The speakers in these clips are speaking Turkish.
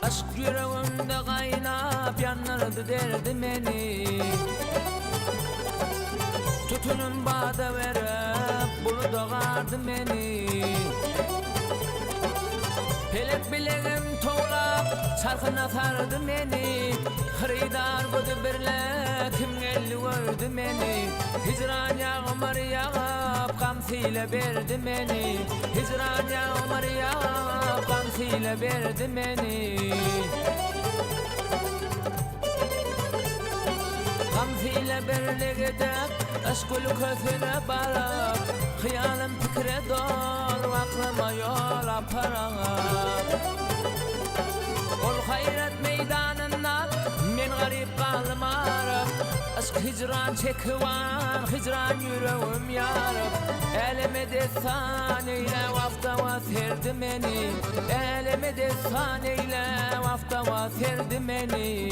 Aşk yüreğimde kaynap yanardı derdi beni. Tutunun bağda verip bunu doğardı beni. Pelek bileğim toğlap çarkın atardı beni. Hıridar budu birle kim geldi gördü beni. Hicran yağmur yağıp gamsıyla verdi beni. Hicran yağmur yağıp gamsıyla verdi beni. Gamsıyla birlikte aşkul kötüne bağlap Hıyalim fikre dol aklıma yol aparar. Ol hayret meydanından men garip kaldım arıp. Aşk hicran çekivan hicran yüreğim yarıp. Elime destan eyle vaftava serdi beni. Elime destan eyle vaftava serdi beni.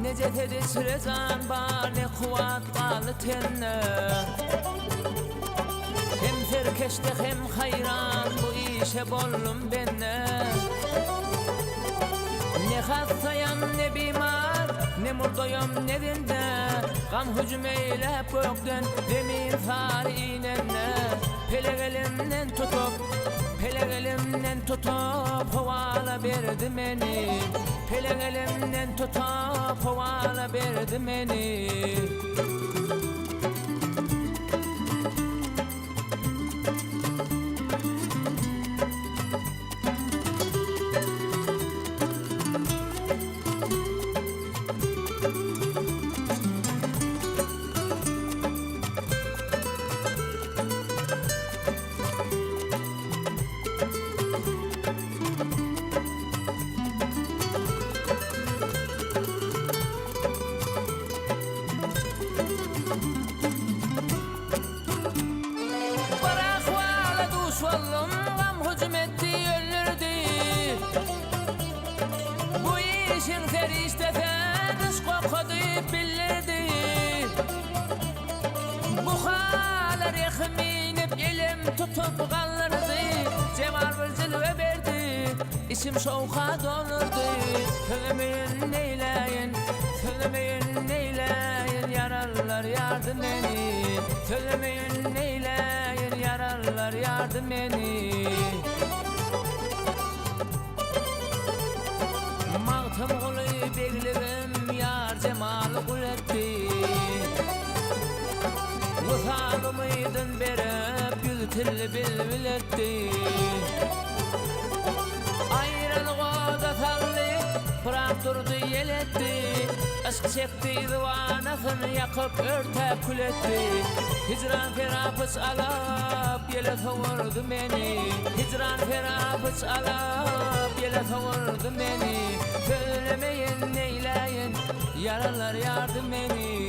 Nece tedisrezan bar ne kuvat kalı tenne. Hem serkeşte hem hayran bu işe bollum benne. Ne hastayan ne bimar ne murdayım ne dinde. Gam hücum eylep gökten demin far iğnenne. Pelek elimden tutup havala verdi beni. Pelek elimden tutup havala verdi beni. Vallum gam hücum etti öldürdü. Bu işin ferişteden iş kokudu bilirdi. Bu halar yekminip elim tutup kaldırdı. Cemal bir zilve verdi, içim şovka dolurdu. Söylemeyin neyleyin, söylemeyin neyleyin, yararlar yardım beni. Söylemeyin neyleyin, yararlar yardım beni. Mağtım kulu beklerim yar Cemal kul etti. Vısalımıydın berip gültülü bilbil etti. Ayrılık oda sallı bırak durdu yel etti. Aşk çekti divanasını yakıp örtep kül etti. Hicran ferapıç alap yele savurdu beni. Hicran ferapıç alap yele savurdu beni. Söylemeyin neyleyin, yaralar yardım beni.